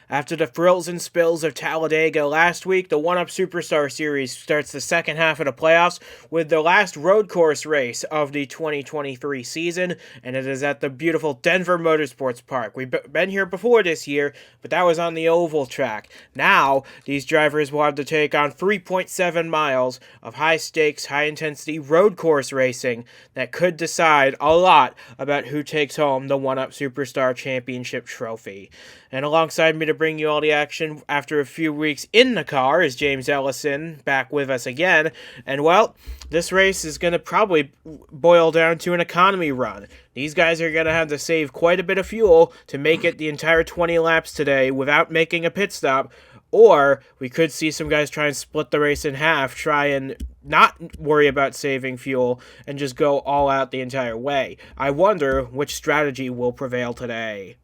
After the thrills and spills of Talladega last week, the One Up Superstar Series starts the second half of the playoffs with the last road course race of the 2023 season, and it is at the beautiful Denver Motorsports Park. We've been here before this year, but that was on the oval track. Now, these drivers will have to take on 3.7 miles of high-stakes, high-intensity road course racing that could decide a lot about who takes home the One Up Superstar Championship trophy. And alongside me to bring you all the action after a few weeks in the car is James Ellison, back with us again. And well, this race is going to probably boil down to an economy run. These guys are going to have to save quite a bit of fuel to make it the entire 20 laps today without making a pit stop. Or we could see some guys try and split the race in half, try and not worry about saving fuel, and just go all out the entire way. I wonder which strategy will prevail today.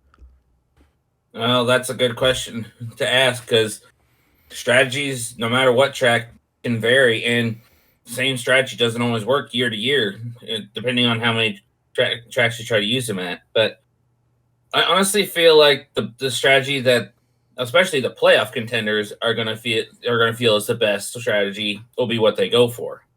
Well, that's a good question to ask because strategies, no matter what track, can vary, and same strategy doesn't always work year to year, depending on how many tracks you try to use them at. But I honestly feel like the strategy that, especially the playoff contenders, are gonna feel is the best strategy will be what they go for.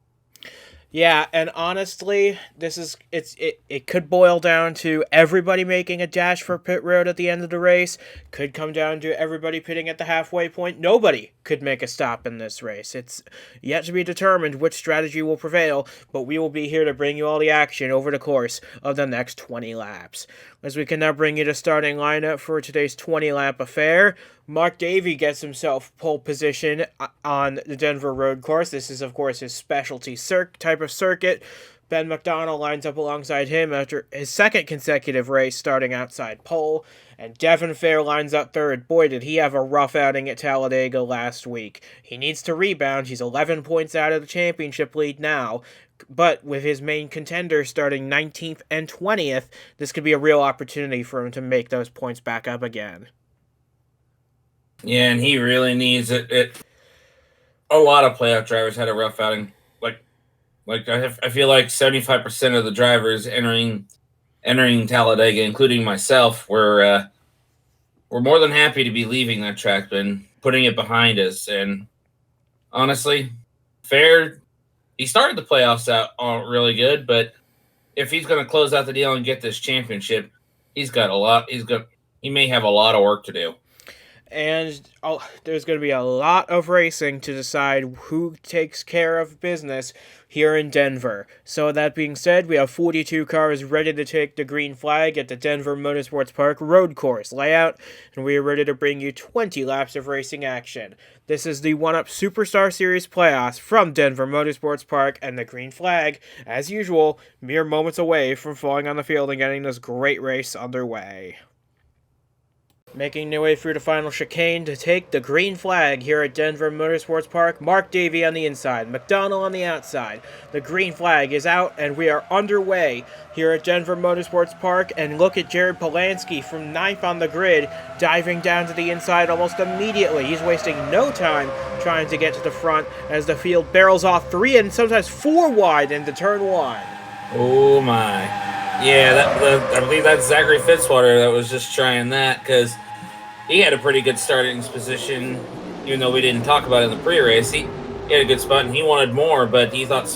Yeah, and honestly, it could boil down to everybody making a dash for pit road at the end of the race. Could come down to everybody pitting at the halfway point. Nobody could make a stop in this race. It's yet to be determined which strategy will prevail, but we will be here to bring you all the action over the course of the next 20 laps. As we can now bring you the starting lineup for today's 20-lap affair. Mark Davey gets himself pole position on the Denver road course. This is, of course, his specialty type of circuit. Ben McDonald lines up alongside him after his second consecutive race starting outside pole. And Devin Fair lines up third. Boy, did he have a rough outing at Talladega last week. He needs to rebound. He's 11 points out of the championship lead now. But with his main contender starting 19th and 20th, this could be a real opportunity for him to make those points back up again. Yeah, and he really needs it. A lot of playoff drivers had a rough outing. I feel like 75% of the drivers entering Talladega, including myself, were more than happy to be leaving that track and putting it behind us. And honestly, Fair, he started the playoffs out really good, but if he's going to close out the deal and get this championship, he may have a lot of work to do. And there's going to be a lot of racing to decide who takes care of business here in Denver. So that being said, we have 42 cars ready to take the green flag at the Denver Motorsports Park road course layout, and we are ready to bring you 20 laps of racing action. This is the One Up Superstar Series playoffs from Denver Motorsports Park, and the green flag, as usual, mere moments away from falling on the field and getting this great race underway. Making their way through the final chicane to take the green flag here at Denver Motorsports Park, Mark Davey on the inside, McDonald on the outside. The green flag is out, and we are underway here at Denver Motorsports Park. And look at Jared Polanski from 9th on the grid, diving down to the inside almost immediately. He's wasting no time trying to get to the front as the field barrels off 3 and sometimes 4 wide into turn 1. Oh my. Yeah, I believe that's Zachary Fitzwater that was just trying that, because he had a pretty good starting position, even though we didn't talk about it in the pre-race. He had a good spot, and he wanted more, but he thought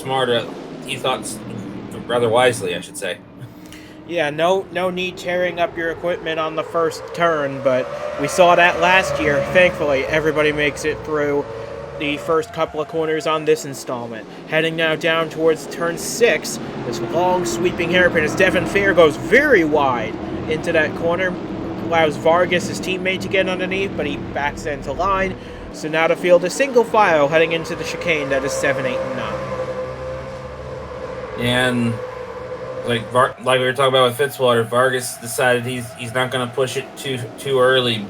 rather wisely, I should say. Yeah, no need tearing up your equipment on the first turn, but we saw that last year. Thankfully, everybody makes it through the first couple of corners on this installment. Heading now down towards turn 6, this long sweeping hairpin as Devin Fair goes very wide into that corner, allows Vargas, his teammate, to get underneath, but he backs into line. So now the field is single file heading into the chicane that is 7, 8, and 9. And like we were talking about with Fitzwater, Vargas decided he's not going to push it too early.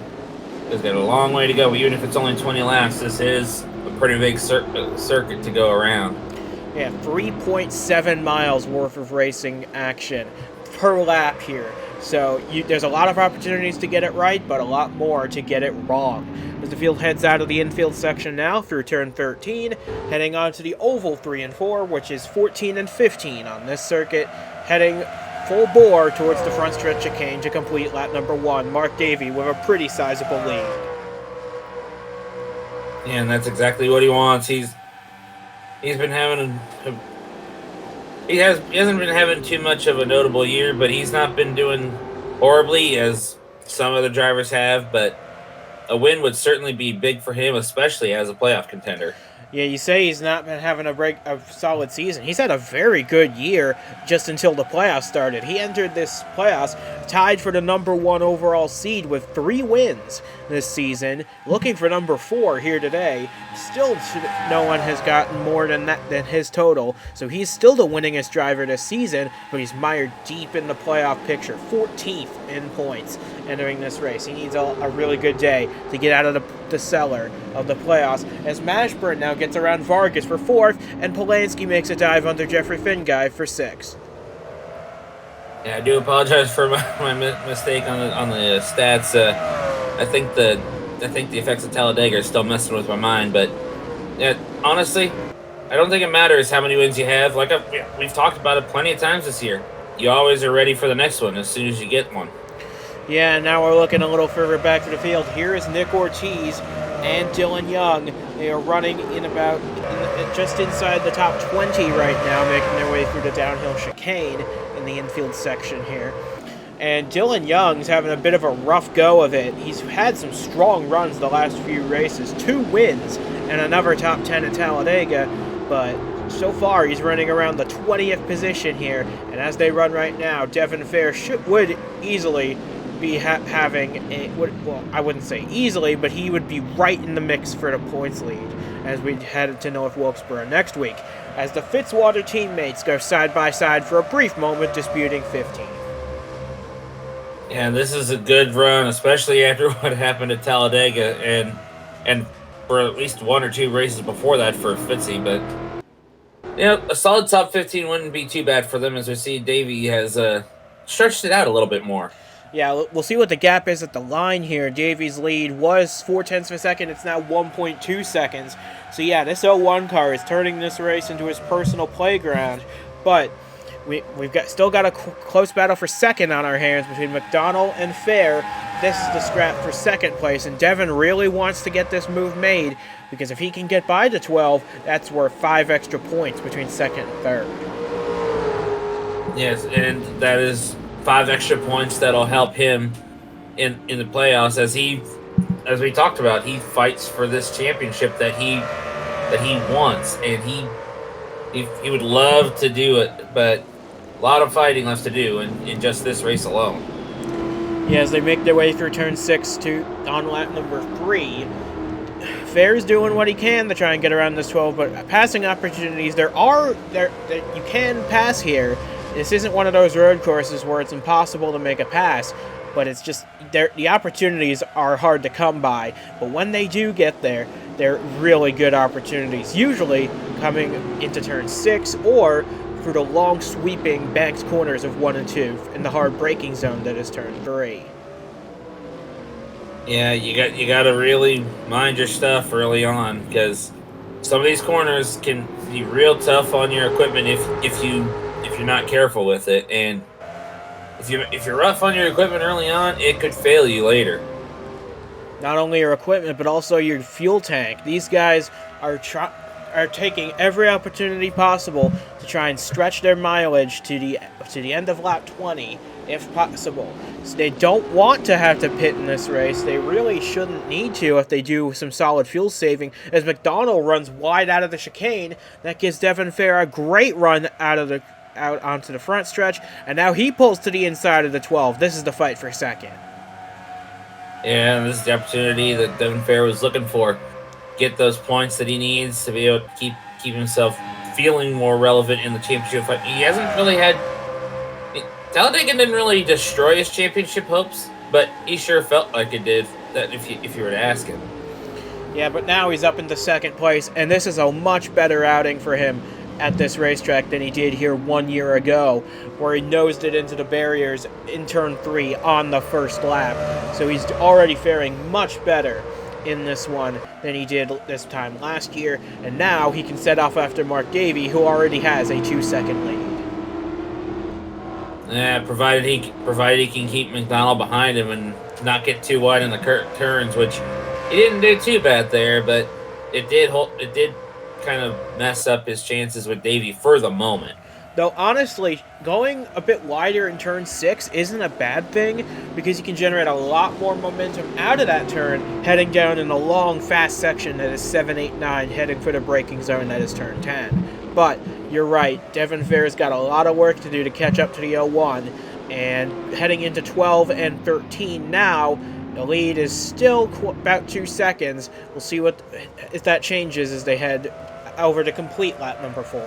He's got a long way to go. Even if it's only 20 laps, this is a pretty big circuit to go around. Yeah, 3.7 miles worth of racing action per lap here. So there's a lot of opportunities to get it right, but a lot more to get it wrong. As the field heads out of the infield section now through turn 13, heading on to the oval 3 and 4, which is 14 and 15 on this circuit, heading full bore towards the front stretch chicane to complete lap number 1. Mark Davey with a pretty sizable lead. And that's exactly what he wants. He's been having he hasn't been having too much of a notable year, but he's not been doing horribly as some other drivers have. But a win would certainly be big for him, especially as a playoff contender. Yeah, you say he's not been having a solid season. He's had a very good year just until the playoffs started. He entered this playoffs tied for the number 1 overall seed with 3 wins this season, looking for number 4 here today. Still, no one has gotten more than his total, so he's still the winningest driver this season, but he's mired deep in the playoff picture, 14th in points entering this race. He needs a really good day to get out of the cellar of the playoffs, as Mashburn now gets around Vargas for 4th, and Polanski makes a dive under Jeffrey Finguy for 6th. Yeah, I do apologize for my mistake on the stats. I think the effects of Talladega are still messing with my mind, but yeah, honestly, I don't think it matters how many wins you have. Like we've talked about it plenty of times this year. You always are ready for the next one as soon as you get one. Yeah, now we're looking a little further back to the field. Here is Nick Ortiz and Dylan Young. They are running just inside the top 20 right now, making their way through the downhill chicane in the infield section here. And Dylan Young's having a bit of a rough go of it. He's had some strong runs the last few races, 2 wins and another top 10 at Talladega, but so far he's running around the 20th position here. And as they run right now, Devin Fair would easily be having well, I wouldn't say easily, but he would be right in the mix for the points lead as we head to North Wilkesboro next week, as the Fitzwater teammates go side by side for a brief moment, disputing 15. Yeah, this is a good run, especially after what happened at Talladega and for at least 1 or 2 races before that for Fitzy. But yeah, a solid top 15 wouldn't be too bad for them, as we see Davey has stretched it out a little bit more. Yeah, we'll see what the gap is at the line here. Davey's lead was 0.4 of a second. It's now 1.2 seconds. So yeah, this 01 car is turning this race into his personal playground. But we've still got a close battle for second on our hands between McDonald and Fair. This is the scrap for second place, and Devin really wants to get this move made, because if he can get by the 12, that's worth 5 extra points between second and third. Yes, and that is 5 extra points that'll help him in the playoffs, as we talked about, he fights for this championship that he wants, and he would love to do it, but a lot of fighting left to do in just this race alone. Yeah, as they make their way through turn 6 on lap number 3, Fair's doing what he can to try and get around this 12, but passing opportunities, you can pass here. This isn't one of those road courses where it's impossible to make a pass, but it's just the opportunities are hard to come by. But when they do get there, they're really good opportunities, usually coming into turn 6 or through the long sweeping banked corners of 1 and 2 in the hard braking zone that is turn 3. Yeah, you got to really mind your stuff early on, because some of these corners can be real tough on your equipment if you're not careful with it, and if you're rough on your equipment early on, it could fail you later. Not only your equipment, but also your fuel tank. These guys are taking every opportunity possible to try and stretch their mileage to the end of lap 20, if possible. So they don't want to have to pit in this race. They really shouldn't need to if they do some solid fuel saving. As McDonald runs wide out of the chicane, that gives Devin Fair a great run out onto the front stretch, and now he pulls to the inside of the 12. This is the fight for second. Yeah, this is the opportunity that Devin Fair was looking for. Get those points that he needs to be able to keep himself feeling more relevant in the championship fight. He hasn't really had... Talladega didn't really destroy his championship hopes, but he sure felt like it did, that if you were to ask him. Yeah, but now he's up into second place, and this is a much better outing for him at this racetrack than he did here 1 year ago, where he nosed it into the barriers in turn 3 on the first lap. So he's already faring much better in this one than he did this time last year, and now he can set off after Mark Davey, who already has a 2-second lead. Yeah, provided he can keep McDonald behind him and not get too wide in the turns, which he didn't do too bad there, but it did kind of mess up his chances with Davey for the moment. Though, honestly, going a bit wider in turn 6 isn't a bad thing, because you can generate a lot more momentum out of that turn, heading down in a long, fast section that is 7, 8, 9, heading for the braking zone that is turn 10. But, you're right, Devin Fair's got a lot of work to do to catch up to the 01, and heading into 12 and 13 now, the lead is still about 2 seconds. We'll see if that changes as they head over to complete lap number 4.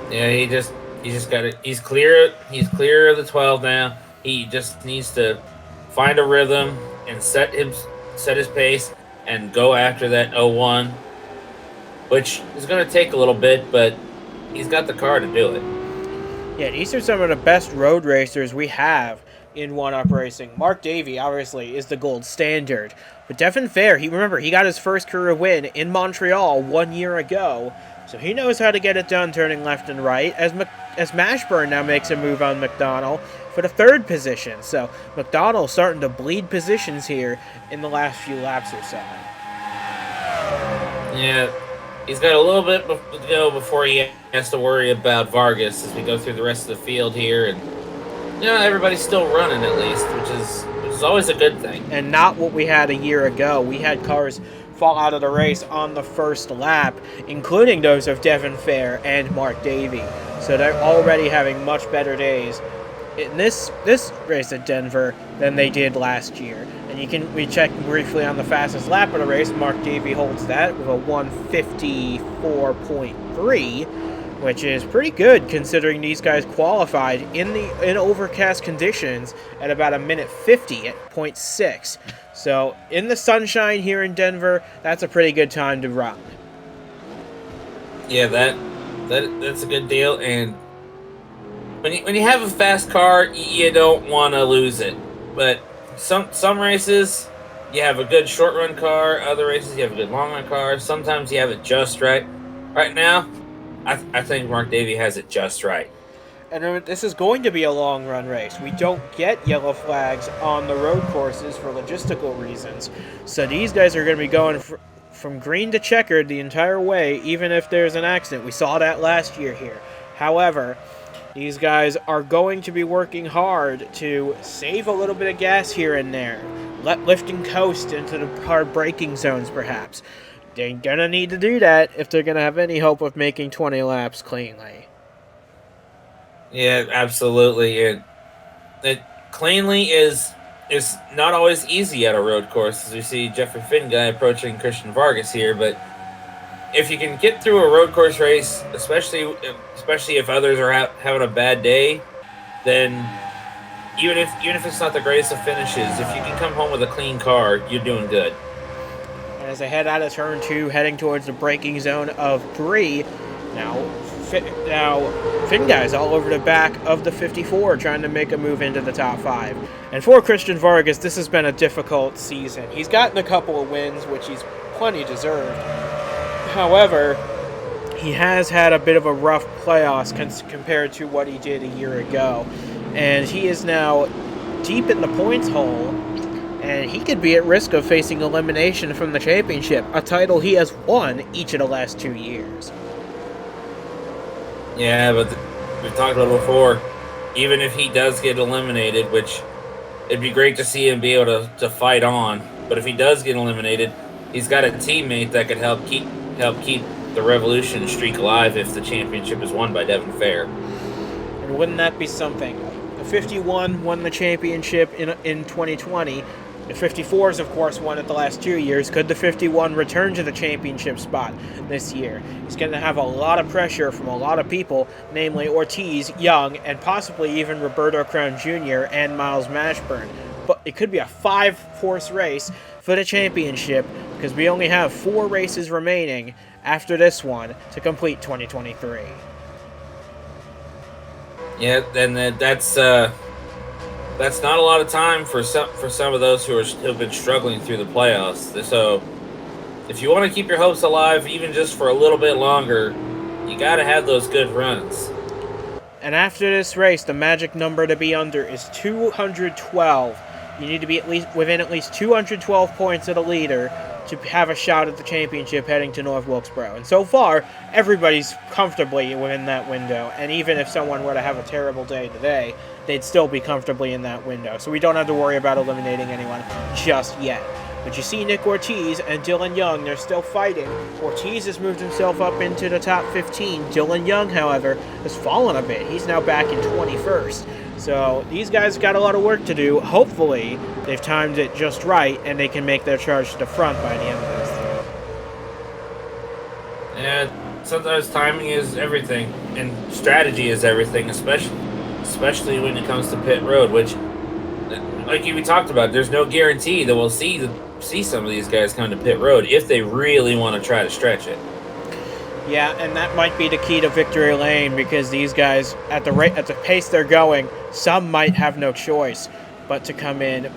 Yeah, he just got it. He's clear of the 12 now. He just needs to find a rhythm and set his pace and go after that 01, which is going to take a little bit, but he's got the car to do it. Yeah, these are some of the best road racers we have in one-up racing. Mark Davey, obviously, is the gold standard. But Devin Fair, he got his first career win in Montreal 1 year ago, so he knows how to get it done turning left and right, as Mashburn now makes a move on McDonald for the 3rd position. So McDonald starting to bleed positions here in the last few laps or so. Yeah, he's got a little bit to go before he has to worry about Vargas as we go through the rest of the field here, and everybody's still running at least, which is always a good thing. And not what we had a year ago. We had cars fall out of the race on the first lap, including those of Devin Fair and Mark Davey. So they're already having much better days in this race at Denver than they did last year. And we checked briefly on the fastest lap of the race. Mark Davey holds that with a 1:54.3, which is pretty good considering these guys qualified in overcast conditions at about a minute 50 at 0.6. So in the sunshine here in Denver, that's a pretty good time to run. Yeah, that's a good deal. And when you have a fast car, you don't want to lose it. But some races you have a good short run car. Other races you have a good long run car. Sometimes you have it just right. Right now, I think Mark Davey has it just right. And this is going to be a long-run race. We don't get yellow flags on the road courses for logistical reasons. So these guys are going to be going from green to checkered the entire way, even if there's an accident. We saw that last year here. However, these guys are going to be working hard to save a little bit of gas here and there. Lift and coast into the hard braking zones, perhaps. They're going to need to do that if they're going to have any hope of making 20 laps cleanly. Yeah, absolutely. And cleanly is not always easy at a road course, as we see Jeffrey Finguy approaching Christian Vargas here. But if you can get through a road course race, especially if others are having a bad day, then even if it's not the greatest of finishes, if you can come home with a clean car, you're doing good. And as they head out of turn 2, heading towards the braking zone of 3, now Finguy's all over the back of the 54, trying to make a move into the top 5. And for Christian Vargas, this has been a difficult season. He's gotten a couple of wins, which he's plenty deserved. However, he has had a bit of a rough playoffs compared to what he did a year ago. And he is now deep in the points hole, and he could be at risk of facing elimination from the championship, a title he has won each of the last 2 years. Yeah, but we've talked about it before. Even if he does get eliminated, which it'd be great to see him be able to fight on, but if he does get eliminated, he's got a teammate that could help keep the Revolution streak alive if the championship is won by Devin Fair. And wouldn't that be something? The 51 won the championship in 2020. The 54s, of course, won it the last 2 years. Could the 51 return to the championship spot this year? He's going to have a lot of pressure from a lot of people, namely Ortiz, Young, and possibly even Roberto Crown Jr. and Miles Mashburn. But it could be a 5-horse race for the championship because we only have 4 races remaining after this one to complete 2023. Yeah, and that's not a lot of time for some of those who have been struggling through the playoffs. So if you want to keep your hopes alive, even just for a little bit longer, you got to have those good runs. And after this race, the magic number to be under is 212. You need to be within at least 212 points of the leader to have a shot at the championship heading to North Wilkesboro. And so far, everybody's comfortably within that window. And even if someone were to have a terrible day today, they'd still be comfortably in that window. So we don't have to worry about eliminating anyone just yet. But you see Nick Ortiz and Dylan Young, they're still fighting. Ortiz has moved himself up into the top 15. Dylan Young, however, has fallen a bit. He's now back in 21st. So these guys got a lot of work to do. Hopefully, they've timed it just right, and they can make their charge to the front by the end of this. Yeah, sometimes timing is everything, and strategy is everything, especially when it comes to pit road, which, like we talked about, there's no guarantee that we'll see some of these guys come to pit road if they really want to try to stretch it. Yeah, and that might be the key to victory lane, because these guys, at the pace they're going, some might have no choice but to come in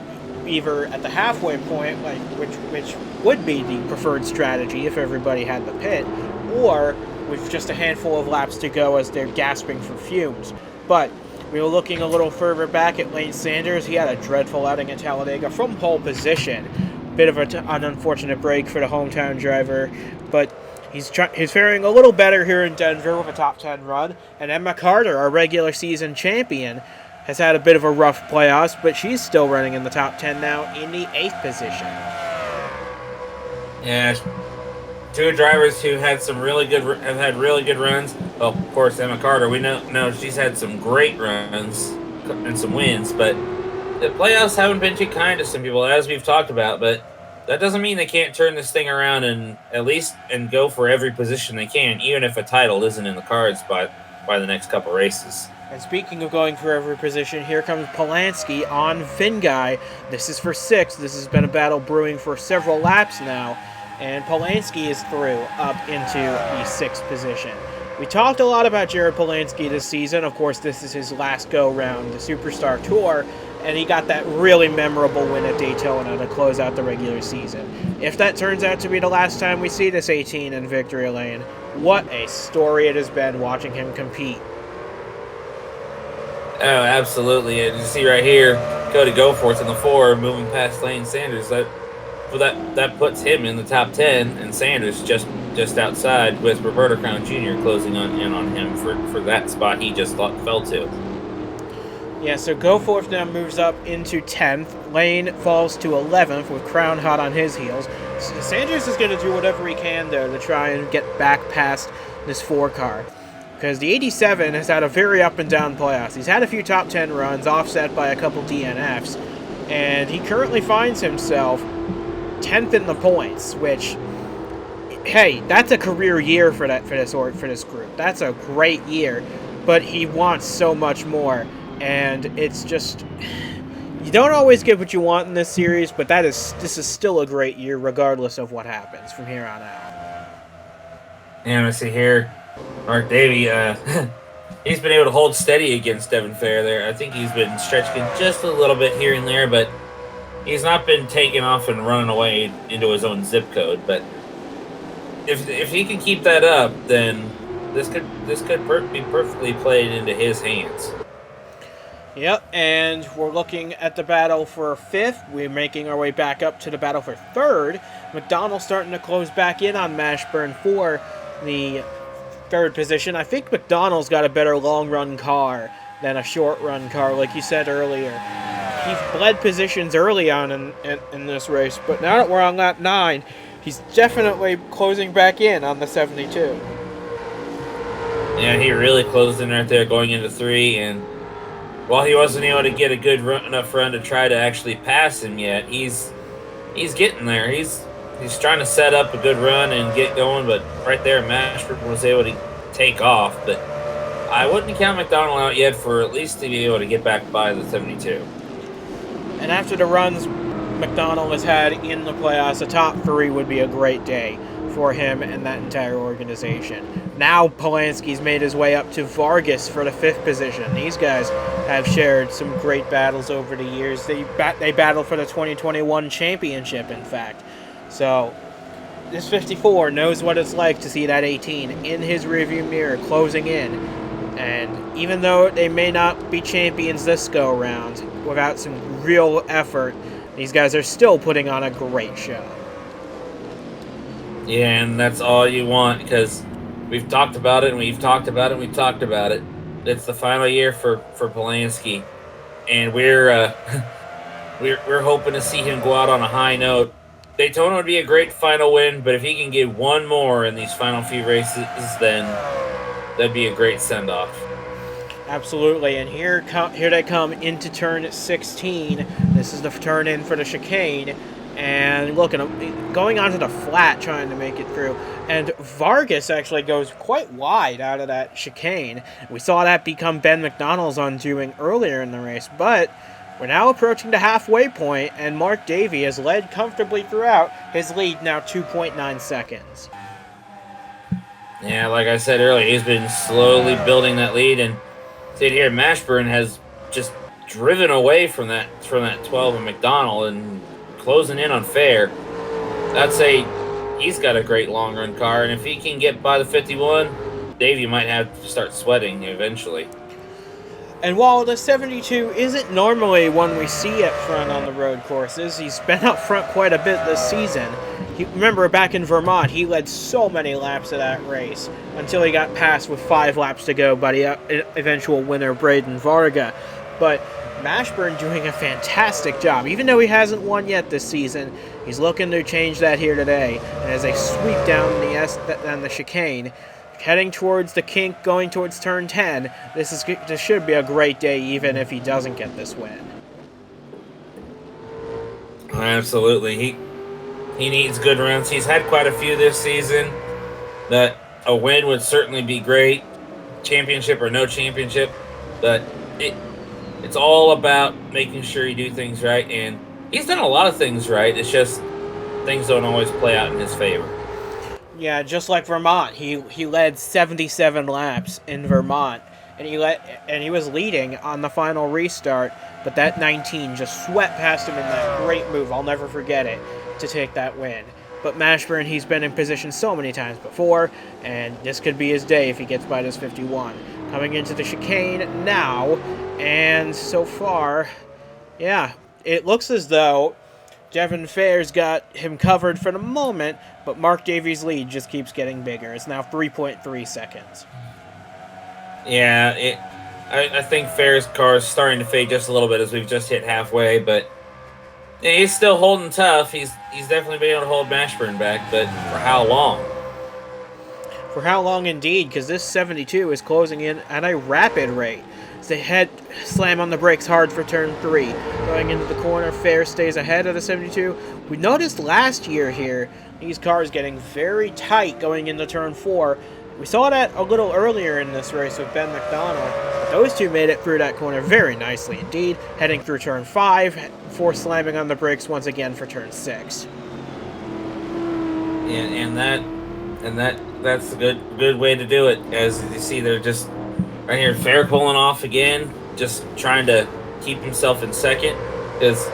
either at the halfway point, like which would be the preferred strategy if everybody had the pit, or with just a handful of laps to go as they're gasping for fumes. But we were looking a little further back at Lane Sanders. He had a dreadful outing at Talladega from pole position. Bit of an unfortunate break for the hometown driver, but he's faring a little better here in Denver with a top 10 run. And Emma Carter, our regular season champion, has had a bit of a rough playoffs, but she's still running in the top 10 now in the 8th position. Yeah, two drivers who have had really good runs. Well, of course, Emma Carter, we know she's had some great runs and some wins, but the playoffs haven't been too kind to some people, as we've talked about. But that doesn't mean they can't turn this thing around and go for every position they can, even if a title isn't in the cards by the next couple races. And speaking of going for every position, here comes Polanski on Finguy. This is for 6th. This has been a battle brewing for several laps now. And Polanski is through up into the 6th position. We talked a lot about Jared Polanski this season. Of course, this is his last go-round, the Superstar Tour, and he got that really memorable win at Daytona to close out the regular season. If that turns out to be the last time we see this 18 in victory lane, what a story it has been watching him compete. Oh, absolutely. And you see right here, Cody Goforth in the 4, moving past Lane Sanders. That puts him in the top 10, and Sanders just outside, with Roberto Crown Jr. closing in on him for that spot he just fell to. Yeah, so Goforth now moves up into 10th. Lane falls to 11th with Crown hot on his heels. So Sanders is going to do whatever he can, though, to try and get back past this 4 car. Because the 87 has had a very up-and-down playoffs. He's had a few top 10 runs, offset by a couple DNFs. And he currently finds himself 10th in the points, which, hey, that's a career year for this group. That's a great year, but he wants so much more, and it's just, you don't always get what you want in this series, but this is still a great year regardless of what happens from here on out. And I see here, Mark Davey, he's been able to hold steady against Devin Fair there. I think he's been stretching just a little bit here and there, but he's not been taking off and running away into his own zip code. But if he can keep that up, then this could be perfectly played into his hands. Yep, and we're looking at the battle for 5th. We're making our way back up to the battle for 3rd. McDonald's starting to close back in on Mashburn for the 3rd position. I think McDonald's got a better long-run car than a short-run car, like you said earlier. He bled positions early on in this race, but now that we're on lap 9, he's definitely closing back in on the 72. Yeah, he really closed in right there going into 3, and while he wasn't able to get a good enough run to try to actually pass him yet, he's getting there. He's trying to set up a good run and get going, but right there, Mashburn was able to take off. But I wouldn't count McDonald out yet for at least to be able to get back by the 72. And after the runs McDonald has had in the playoffs, a top 3 would be a great day for him and that entire organization. Now Polanski's made his way up to Vargas for the 5th position. These guys have shared some great battles over the years. They battled for the 2021 championship, in fact. So this 54 knows what it's like to see that 18 in his rearview mirror closing in. And even though they may not be champions this go-round, without some real effort, these guys are still putting on a great show. Yeah, and that's all you want because we've talked about it and we've talked about it and we've talked about it. It's the final year for Polanski, and we're hoping to see him go out on a high note. Daytona would be a great final win, but if he can get one more in these final few races, then that'd be a great send off. Absolutely, and here they come into turn 16. This is the turn in for the chicane, and look at him going onto the flat, trying to make it through. And Vargas actually goes quite wide out of that chicane. We saw that become Ben McDonald's undoing earlier in the race, but we're now approaching the halfway point, and Mark Davey has led comfortably throughout. His lead now 2.9 seconds. Yeah, like I said earlier, he's been slowly building that lead, and see here, Mashburn has just driven away from that 12 of McDonald and closing in on Fair. I'd say he's got a great long run car, and if he can get by the 51, Davey might have to start sweating eventually. And while the 72 isn't normally one we see up front on the road courses, he's been up front quite a bit this season. Remember, back in Vermont, he led so many laps of that race until he got passed with 5 laps to go by the eventual winner, Braden Varga. But Mashburn doing a fantastic job. Even though he hasn't won yet this season, he's looking to change that here today. And as they sweep down the chicane, heading towards the kink, going towards turn 10, this should be a great day even if he doesn't get this win. Absolutely. He needs good runs. He's had quite a few this season. That a win would certainly be great, championship or no championship, but it's all about making sure you do things right, and he's done a lot of things right. It's just things don't always play out in his favor. Yeah, just like Vermont, he led 77 laps in Vermont, and he was leading on the final restart, but that 19 just swept past him in that great move. I'll never forget it, to take that win. But Mashburn, he's been in position so many times before, and this could be his day if he gets by this 51. Coming into the chicane now, and so far, yeah, it looks as though Devin Fair's got him covered for the moment, but Mark Davies' lead just keeps getting bigger. It's now 3.3 seconds. Yeah, I think Fair's car is starting to fade just a little bit as we've just hit halfway, but yeah, he's still holding tough. He's definitely been able to hold Mashburn back, but for how long? For how long indeed, because this 72 is closing in at a rapid rate. As they slam on the brakes hard for turn 3. Going into the corner, Fair stays ahead of the 72. We noticed last year here, these cars getting very tight going into turn 4. We saw that a little earlier in this race with Ben McDonald. Those two made it through that corner very nicely indeed, heading through turn 5, before slamming on the brakes once again for turn 6. And that's a good way to do it. As you see, they're just right here, Fair pulling off again, just trying to keep himself in second. Because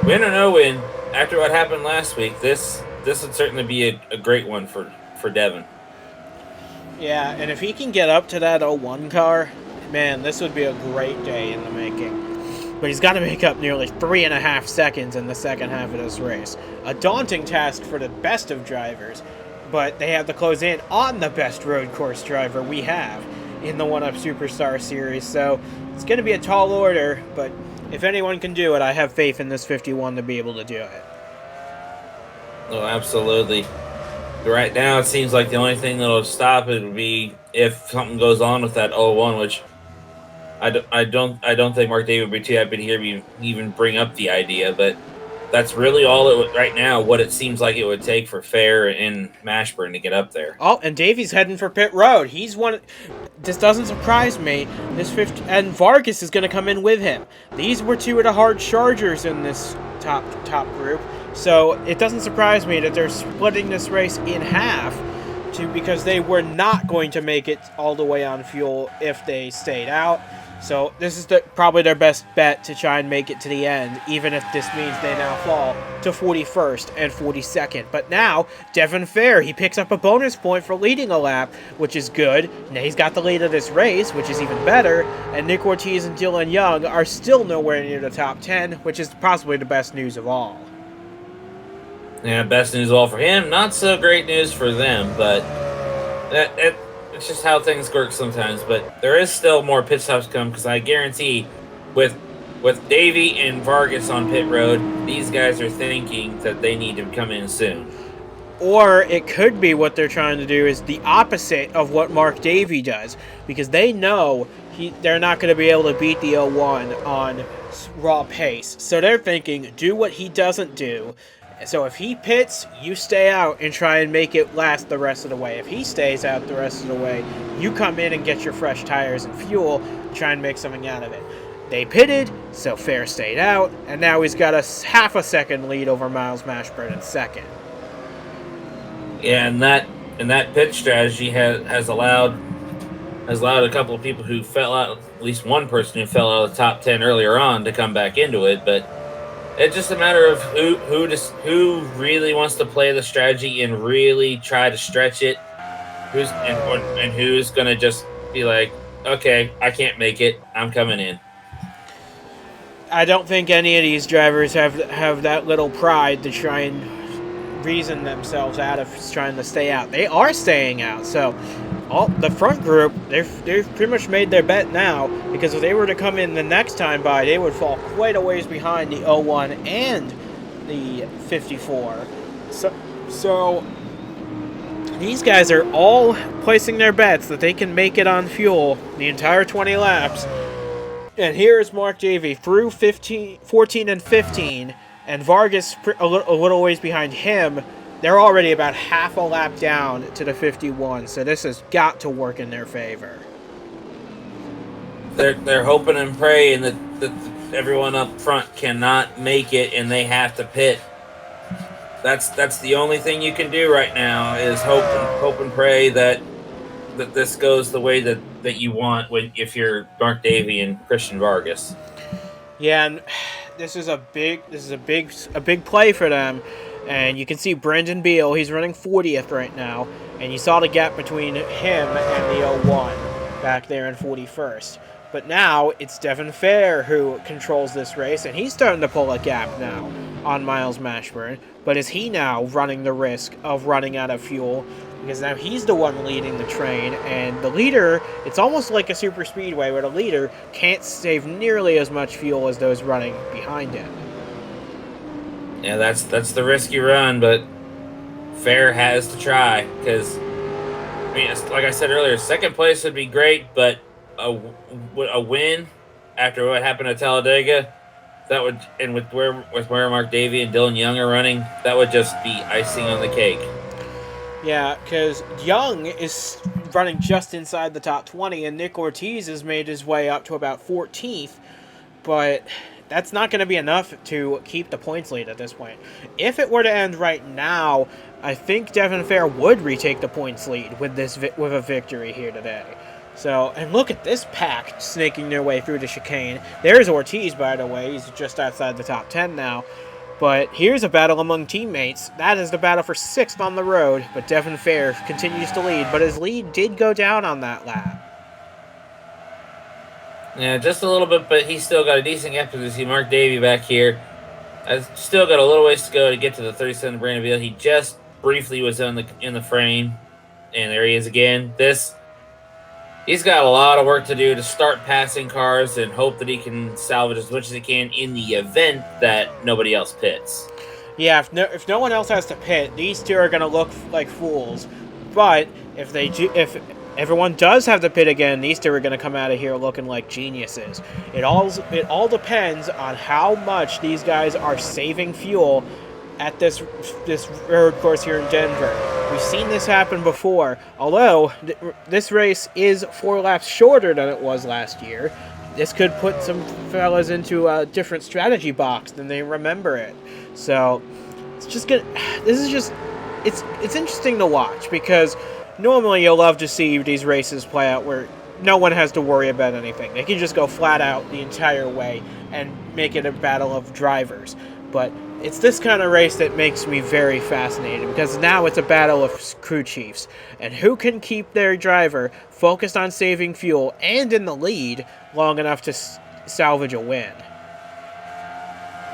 win or no win, after what happened last week, this would certainly be a great one for Devin. Yeah, and if he can get up to that 01 car, man, this would be a great day in the making. But he's got to make up nearly 3.5 seconds in the second half of this race. A daunting task for the best of drivers, but they have to close in on the best road course driver we have in the 1UP Superstar Series. So it's going to be a tall order, but if anyone can do it, I have faith in this 51 to be able to do it. Oh, absolutely. Right now, it seems like the only thing that'll stop it would be if something goes on with that 01, which I don't think Mark David would be too happy to hear me even bring up the idea, but that's really all it would, right now, what it seems like it would take for Fair and Mashburn to get up there. Oh, and Davey's heading for pit road. He's one. This doesn't surprise me. And Vargas is going to come in with him. These were two of the hard chargers in this top group. So it doesn't surprise me that they're splitting this race in half because they were not going to make it all the way on fuel if they stayed out. So this is probably their best bet to try and make it to the end, even if this means they now fall to 41st and 42nd. But now, Devin Fair, he picks up a bonus point for leading a lap, which is good. Now he's got the lead of this race, which is even better. And Nick Ortiz and Dylan Young are still nowhere near the top 10, which is possibly the best news of all. Yeah, best news of all for him. Not so great news for them, but it's just how things work sometimes. But there is still more pit stops come because I guarantee, with Davey and Vargas on pit road, these guys are thinking that they need to come in soon. Or it could be what they're trying to do is the opposite of what Mark Davey does, because they know they're not going to be able to beat the 01 on raw pace. So they're thinking, do what he doesn't do. So if he pits, you stay out and try and make it last the rest of the way. If he stays out the rest of the way, you come in and get your fresh tires and fuel, try and make something out of it. They pitted, so Fair stayed out, and now he's got a half a second lead over Miles Mashburn in second. Yeah, and that pit strategy has allowed a couple of people who fell out, at least one person who fell out of the top 10 earlier on, to come back into it. But it's just a matter of who really wants to play the strategy and really try to stretch it, and who's gonna just be like, okay, I can't make it, I'm coming in. I don't think any of these drivers have that little pride to try and reason themselves out of trying to stay out. They are staying out, so the front group, they've pretty much made their bet now, because if they were to come in the next time by, they would fall quite a ways behind the 01 and the 54. So these guys are all placing their bets that they can make it on fuel the entire 20 laps. And here is Mark Davey through 14 and 15, and Vargas a little ways behind him. They're already about half a lap down to the 51, so this has got to work in their favor. They're hoping and praying that everyone up front cannot make it and they have to pit. That's the only thing you can do right now, is hope and pray that this goes the way that you want if you're Mark Davey and Christian Vargas. Yeah, and this is a big play for them. And you can see Brendan Beal, he's running 40th right now, and you saw the gap between him and the 01 back there in 41st. But now it's Devin Fair who controls this race, and he's starting to pull a gap now on Miles Mashburn. But is he now running the risk of running out of fuel? Because now he's the one leading the train, and the leader, it's almost like a super speedway where the leader can't save nearly as much fuel as those running behind him. Yeah, that's the risk you run, but Fair has to try, because, I mean, like I said earlier, second place would be great, but a win after what happened at Talladega, that would, and with where Mark Davey and Dylan Young are running, that would just be icing on the cake. Yeah, because Young is running just inside the top 20, and Nick Ortiz has made his way up to about 14th, but that's not going to be enough to keep the points lead at this point. If it were to end right now, I think Devin Fair would retake the points lead with a victory here today. So, and look at this pack snaking their way through the chicane. There's Ortiz, by the way. He's just outside the top 10 now. But here's a battle among teammates. That is the battle for 6th on the road, but Devin Fair continues to lead, but his lead did go down on that lap. Yeah, just a little bit, but he's still got a decent gap to see Mark Davey back here. I've still got a little ways to go to get to the 37 Brandon Beal. He just briefly was in the frame, and there he is again. He's got a lot of work to do to start passing cars and hope that he can salvage as much as he can in the event that nobody else pits. Yeah, if no one else has to pit, these two are going to look like fools. But if everyone does have to pit again, these two are going to come out of here looking like geniuses. It all depends on how much these guys are saving fuel at this road course here in Denver. We've seen this happen before, although this race is 4 laps shorter than it was last year. This could put some fellas into a different strategy box than they remember it. So it's interesting to watch, because normally you'll love to see these races play out where no one has to worry about anything. They can just go flat out the entire way and make it a battle of drivers. But it's this kind of race that makes me very fascinated, because now it's a battle of crew chiefs, and who can keep their driver focused on saving fuel and in the lead long enough to salvage a win.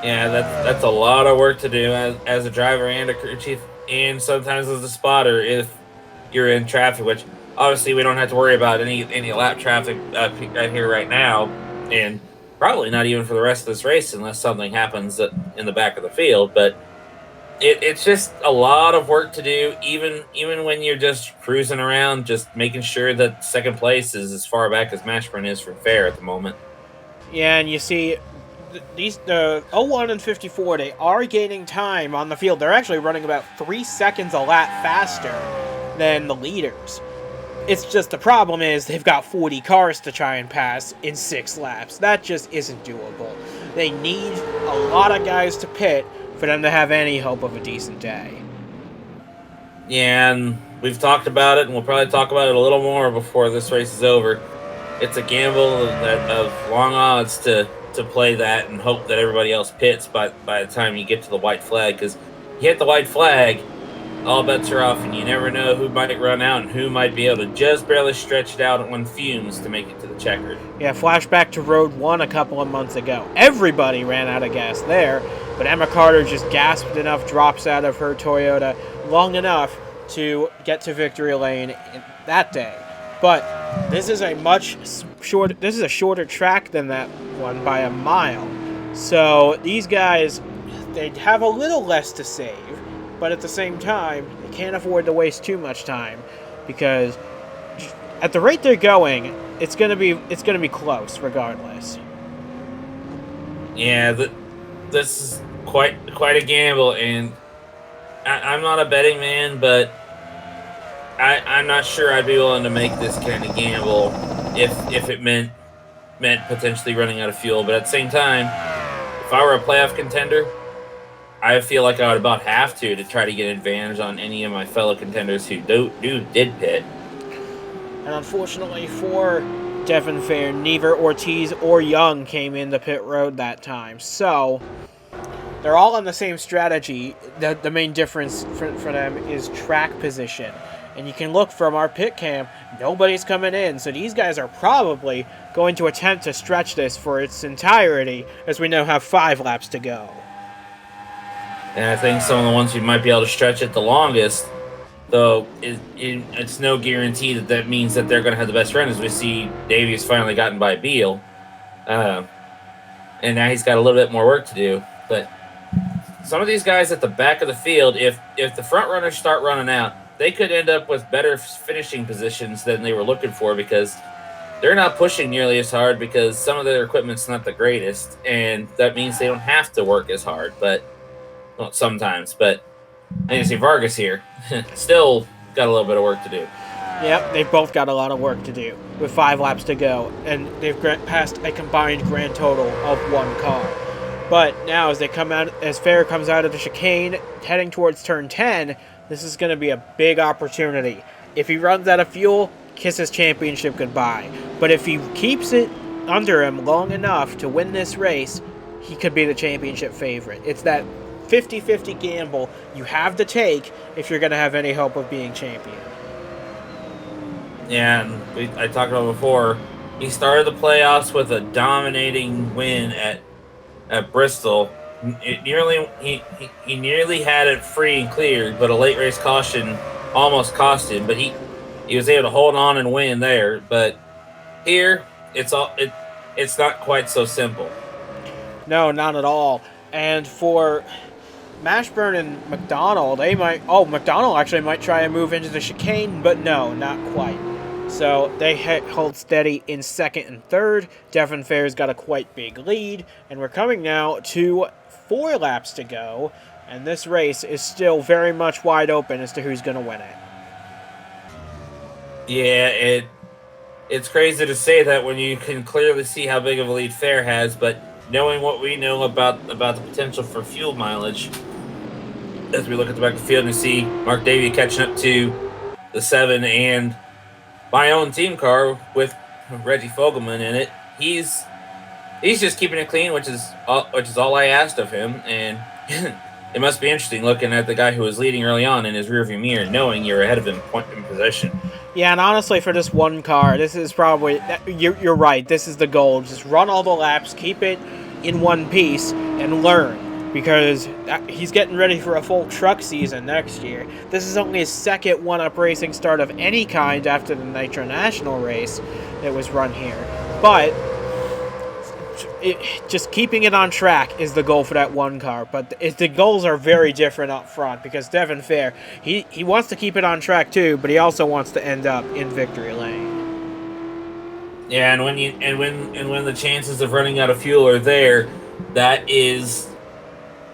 Yeah, that's a lot of work to do as a driver and a crew chief, and sometimes as a spotter if you're in traffic. Which obviously we don't have to worry about any lap traffic right here right now, and probably not even for the rest of this race unless something happens in the back of the field. But it's just a lot of work to do, even when you're just cruising around, just making sure that second place is as far back as Mashburn is from fair at the moment. Yeah, and you see, the 01 and 54, they are gaining time on the field. They're actually running about 3 seconds a lap faster than the leaders. It's just the problem is they've got 40 cars to try and pass in 6 laps. That just isn't doable. They need a lot of guys to pit for them to have any hope of a decent day. Yeah, and we've talked about it, and we'll probably talk about it a little more before this race is over. It's a gamble of long odds to play that and hope that everybody else pits by the time you get to the white flag. Because you hit the white flag, all bets are off, and you never know who might run out and who might be able to just barely stretch it out on fumes to make it to the checkered. Yeah, flashback to Road 1 a couple of months ago. Everybody ran out of gas there, but Emma Carter just gasped enough drops out of her Toyota long enough to get to victory lane that day. But this is a shorter track than that one by a mile. So these guys, they have a little less to save, but at the same time, they can't afford to waste too much time because at the rate they're going, it's gonna be close regardless. Yeah, this is quite a gamble, and I'm not a betting man, but I'm not sure I'd be willing to make this kind of gamble if it meant potentially running out of fuel. But at the same time, if I were a playoff contender, I feel like I would about have to try to get an advantage on any of my fellow contenders who did pit. And unfortunately for Devin Fair, neither Ortiz or Young came in the pit road that time. So they're all on the same strategy. The main difference for them is track position. And you can look from our pit cam, nobody's coming in. So these guys are probably going to attempt to stretch this for its entirety, as we now have 5 laps to go. And I think some of the ones who might be able to stretch it the longest, though, it's no guarantee that means that they're going to have the best run. As we see, Davies finally gotten by Beal. And now he's got a little bit more work to do. But some of these guys at the back of the field, if the front runners start running out, they could end up with better finishing positions than they were looking for because they're not pushing nearly as hard because some of their equipment's not the greatest, and that means they don't have to work as hard, but well, sometimes. But I see Vargas here still got a little bit of work to do. Yep, they've both got a lot of work to do with 5 laps to go, and they've passed a combined grand total of 1 car. But now as Fair comes out of the chicane, heading towards turn 10, this is going to be a big opportunity. If he runs out of fuel, kiss his championship goodbye. But if he keeps it under him long enough to win this race, he could be the championship favorite. It's that 50-50 gamble you have to take if you're going to have any hope of being champion. Yeah, and I talked about before, he started the playoffs with a dominating win at Bristol. He nearly had it free and cleared, but a late race caution almost cost him. But he was able to hold on and win there. But here, it's not quite so simple. No, not at all. And for Mashburn and McDonald, McDonald actually might try and move into the chicane, but no, not quite. So they hold steady in second and third. Devin Fair's got a quite big lead, and we're coming now to 4 laps to go, and this race is still very much wide open as to who's going to win it. Yeah, it's crazy to say that when you can clearly see how big of a lead Fair has, but knowing what we know about the potential for fuel mileage, as we look at the back of the field and see Mark Davey catching up to the 7 and my own team car with Reggie Fogelman in it, he's just keeping it clean, which is all I asked of him. And it must be interesting looking at the guy who was leading early on in his rearview mirror, knowing you're ahead of him point in possession. Yeah, and honestly, for this one car, this is probably you're right. This is the goal. Just run all the laps, keep it in one piece and learn, because he's getting ready for a full truck season next year. This is only his second one-up racing start of any kind after the Nitro National race that was run here. But just keeping it on track is the goal for that one car. But the goals are very different up front, because Devin Fair, he wants to keep it on track too, but he also wants to end up in victory lane. Yeah, and when the chances of running out of fuel are there, that is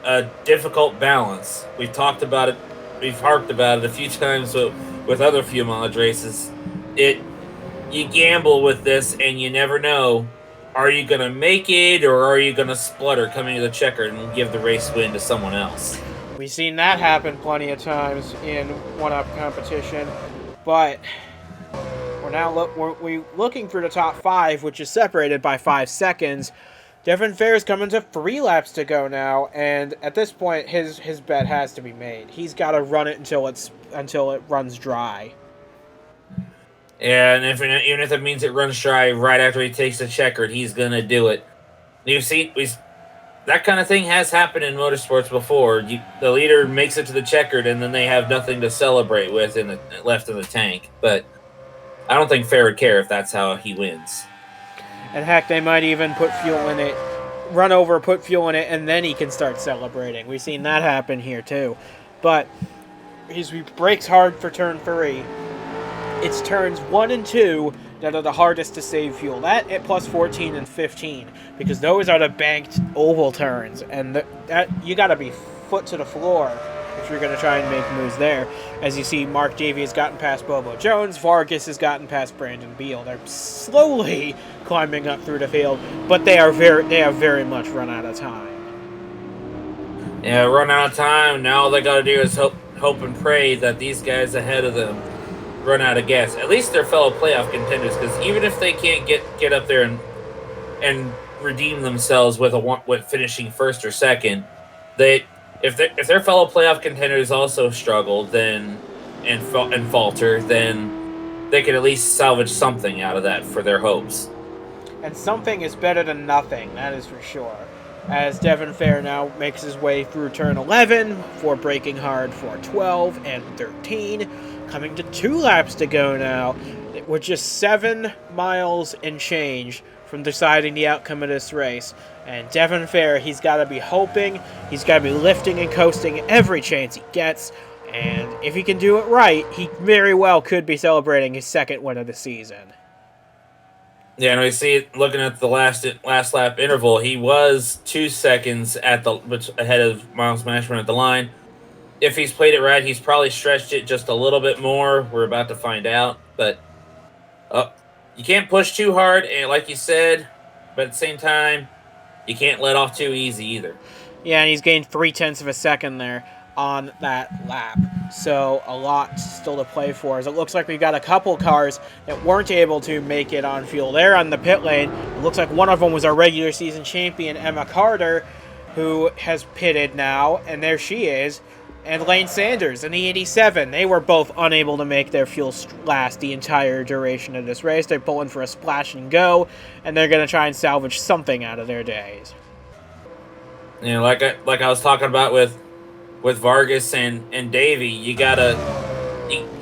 a difficult balance. We've talked about it, we've harped about it a few times with other fuel mileage races. You gamble with this, and you never know. Are you going to make it, or are you going to splutter coming to the checker and give the race win to someone else? We've seen that happen plenty of times in one-up competition, but we're looking for the top 5, which is separated by 5 seconds. Devin Fair's coming to 3 laps to go now, and at this point, his bet has to be made. He's got to run it until it runs dry. And even if it means it runs dry right after he takes the checkered, he's going to do it. You've seen that kind of thing has happened in motorsports before. The leader makes it to the checkered, and then they have nothing to celebrate with left in the tank. But I don't think Fair would care if that's how he wins. And heck, they might even put fuel in it, run over, put fuel in it, and then he can start celebrating. We've seen that happen here too. But he brakes hard for turn 3. It's turns 1 and 2 that are the hardest to save fuel. That at plus 14 and 15, because those are the banked oval turns, and that you got to be foot to the floor if you're going to try and make moves there. As you see, Mark Davey has gotten past Bobo Jones. Vargas has gotten past Brandon Beal. They're slowly climbing up through the field, but they have very much run out of time. Yeah, run out of time. Now all they got to do is hope and pray that these guys ahead of them run out of gas. At least they're fellow playoff contenders, because even if they can't get up there and redeem themselves with finishing first or second, if their fellow playoff contenders also struggle and falter, then they can at least salvage something out of that for their hopes. And something is better than nothing, that is for sure. As Devin Fair now makes his way through turn 11 for braking hard for 12 and 13. Coming to 2 laps to go now. We're just 7 miles and change from deciding the outcome of this race. And Devin Fair, he's got to be hoping, he's got to be lifting and coasting every chance he gets. And if he can do it right, he very well could be celebrating his second win of the season. Yeah, and we see, looking at the last lap interval, he was 2 seconds ahead of Miles Mashburn at the line. If he's played it right, he's probably stretched it just a little bit more. We're about to find out. But you can't push too hard, and like you said, but at the same time, you can't let off too easy either. Yeah, and he's gained 0.3 of a second there on that lap. So a lot still to play for, as it looks like we've got a couple cars that weren't able to make it on fuel there on the pit lane. It looks like one of them was our regular season champion, Emma Carter, who has pitted now, and there she is. And Lane Sanders in the 87. They were both unable to make their fuel last the entire duration of this race. They're pulling for a splash and go, and they're going to try and salvage something out of their days. You know, like I was talking about with Vargas and Davey,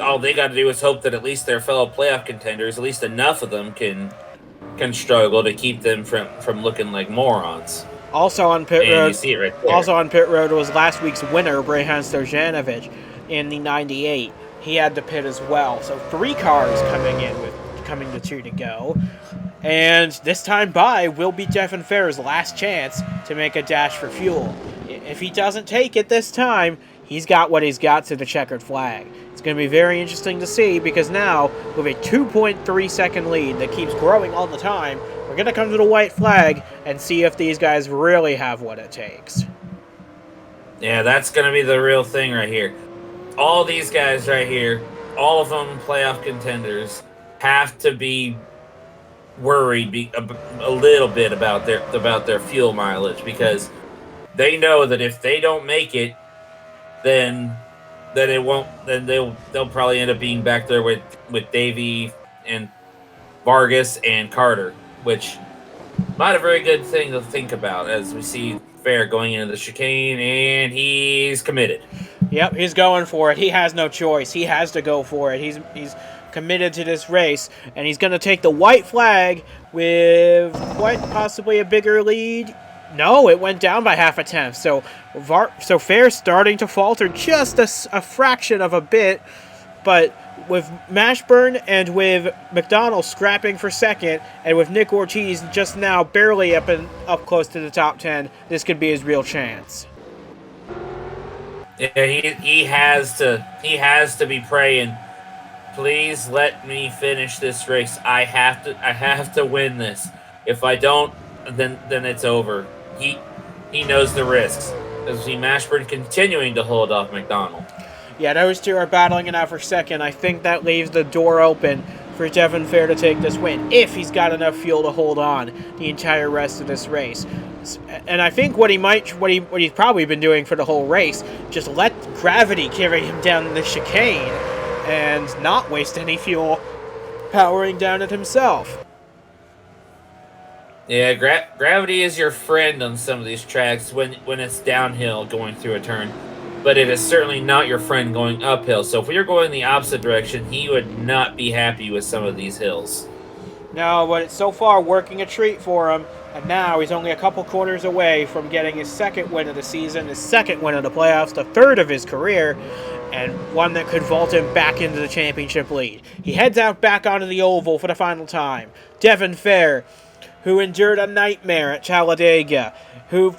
all they gotta do is hope that at least their fellow playoff contenders, at least enough of them, can struggle to keep them from looking like morons. Also on pit road, you see it right there. Also on pit road was last week's winner, Brehan Stojanovic, in the 98. He had to pit as well. So 3 cars coming to 2 to go. And this time by will be Devin Fair's last chance to make a dash for fuel. If he doesn't take it this time, he's got what he's got to the checkered flag. It's going to be very interesting to see, because now, with a 2.3 second lead that keeps growing all the time, we're going to come to the white flag and see if these guys really have what it takes. Yeah, that's going to be the real thing right here. All these guys right here, all of them playoff contenders, have to be worried a little bit about their fuel mileage, because they know that if they don't make it, then they'll probably end up being back there with Davey and Vargas and Carter, which not a very good thing to think about as we see Fair going into the chicane, and he's committed. Yep, he's going for it. He has no choice. He has to go for it. He's committed to this race, and he's going to take the white flag with quite possibly a bigger lead. No, it went down by half a tenth. So Fair's starting to falter just a fraction of a bit, but with Mashburn and with McDonald scrapping for second, and with Nick Ortiz just now barely up close to the top 10, this could be his real chance. Yeah, he has to be praying. Please let me finish this race. I have to win this. If I don't, then it's over. He knows the risks. As we see Mashburn continuing to hold off McDonald. Yeah, those two are battling it out for second. I think that leaves the door open for Devin Fair to take this win, if he's got enough fuel to hold on the entire rest of this race. And I think what he's probably been doing for the whole race, just let gravity carry him down the chicane and not waste any fuel powering down it himself. Yeah, gravity is your friend on some of these tracks when it's downhill going through a turn. But it is certainly not your friend going uphill. So if we were going the opposite direction, he would not be happy with some of these hills. No, but it's so far working a treat for him. And now he's only a couple corners away from getting his second win of the season, his second win of the playoffs, the third of his career, and one that could vault him back into the championship lead. He heads out back onto the oval for the final time. Devin Fair, who endured a nightmare at Talladega, who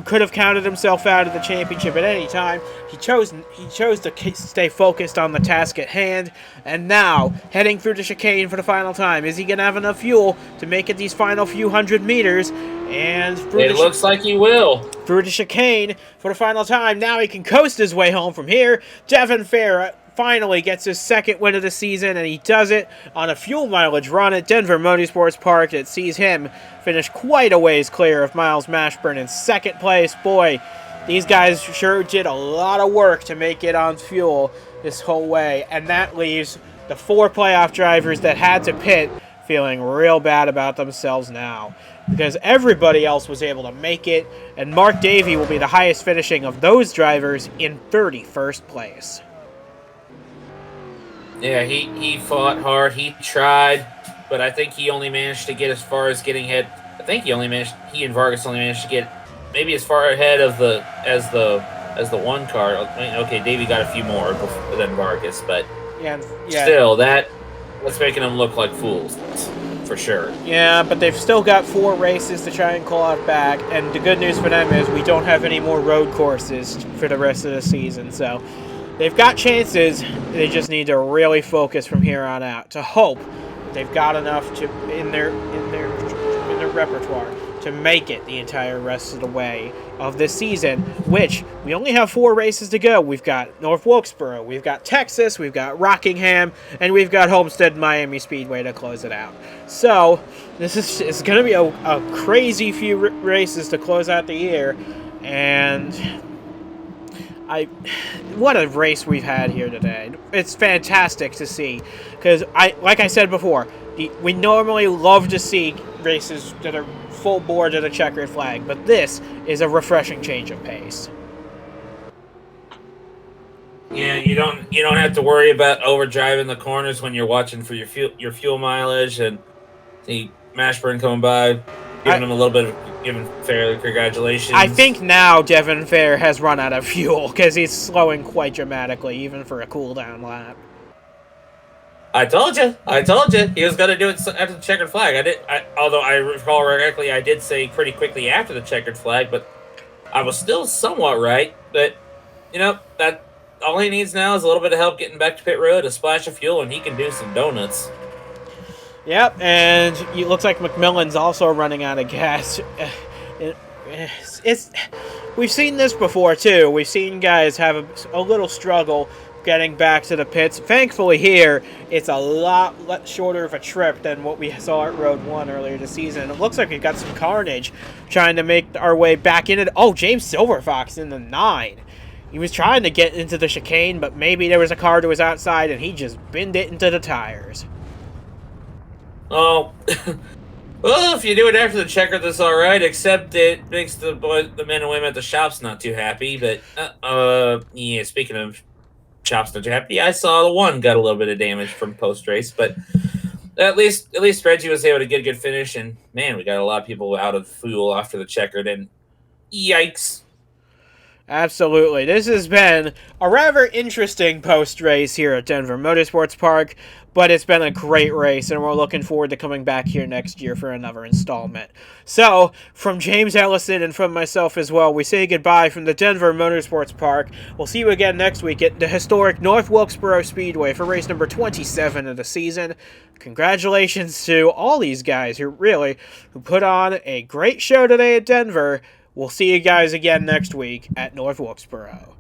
could have counted himself out of the championship at any time. He chose to stay focused on the task at hand, and now, heading through the chicane for the final time. Is he going to have enough fuel to make it these final few hundred meters? And it looks like he will. Through the chicane for the final time. Now he can coast his way home from here. Devin Fair finally gets his second win of the season, and he does it on a fuel mileage run at Denver Motorsports Park that sees him finish quite a ways clear of Miles Mashburn in second place. Boy, these guys sure did a lot of work to make it on fuel this whole way, and that leaves the four playoff drivers that had to pit feeling real bad about themselves now, because everybody else was able to make it, and Mark Davey will be the highest finishing of those drivers in 31st place. Yeah, he fought hard. He tried, but I think he only managed to get as far as getting ahead. I think he and Vargas only managed to get maybe as far ahead of as the one car. I mean, okay, Davey got a few more than Vargas, but still, that's making them look like fools for sure. Yeah, but they've still got 4 races to try and claw it back, and the good news for them is we don't have any more road courses for the rest of the season, so they've got chances. They just need to really focus from here on out to hope they've got enough in their repertoire to make it the entire rest of the way of this season, which we only have 4 races to go. We've got North Wilkesboro, we've got Texas, we've got Rockingham, and we've got Homestead Miami Speedway to close it out. So it's going to be a crazy few races to close out the year, and what a race we've had here today. It's fantastic to see, because like I said before, we normally love to see races that are full bore to the checkered flag, but this is a refreshing change of pace. Yeah, you don't have to worry about overdriving the corners when you're watching for your fuel mileage, and see Mashburn coming by, giving him a little bit of giving Fair congratulations. I think now Devin Fair has run out of fuel because he's slowing quite dramatically, even for a cool down lap. I told you. He was going to do it after the checkered flag. Although I recall correctly, I did say pretty quickly after the checkered flag, but I was still somewhat right. But, that all he needs now is a little bit of help getting back to pit road, a splash of fuel, and he can do some donuts. Yep, and it looks like McMillan's also running out of gas. We've seen this before, too. We've seen guys have a little struggle getting back to the pits. Thankfully here, it's a lot shorter of a trip than what we saw at Road 1 earlier this season. It looks like we've got some carnage trying to make our way back into James Silverfox in the 9. He was trying to get into the chicane, but maybe there was a car to his outside, and he just binned it into the tires. Oh, Well, if you do it after the checker, that's all right. Except it makes the men and women at the shops not too happy. But yeah. Speaking of shops not too happy, I saw the one got a little bit of damage from post race, but at least Reggie was able to get a good finish. And man, we got a lot of people out of fuel after the checkered. And yikes. Absolutely. This has been a rather interesting post-race here at Denver Motorsports Park, but it's been a great race, and we're looking forward to coming back here next year for another installment. So, from James Ellison and from myself as well, we say goodbye from the Denver Motorsports Park. We'll see you again next week at the historic North Wilkesboro Speedway for race number 27 of the season. Congratulations to all these guys who put on a great show today at Denver. We'll see you guys again next week at North Wilkesboro.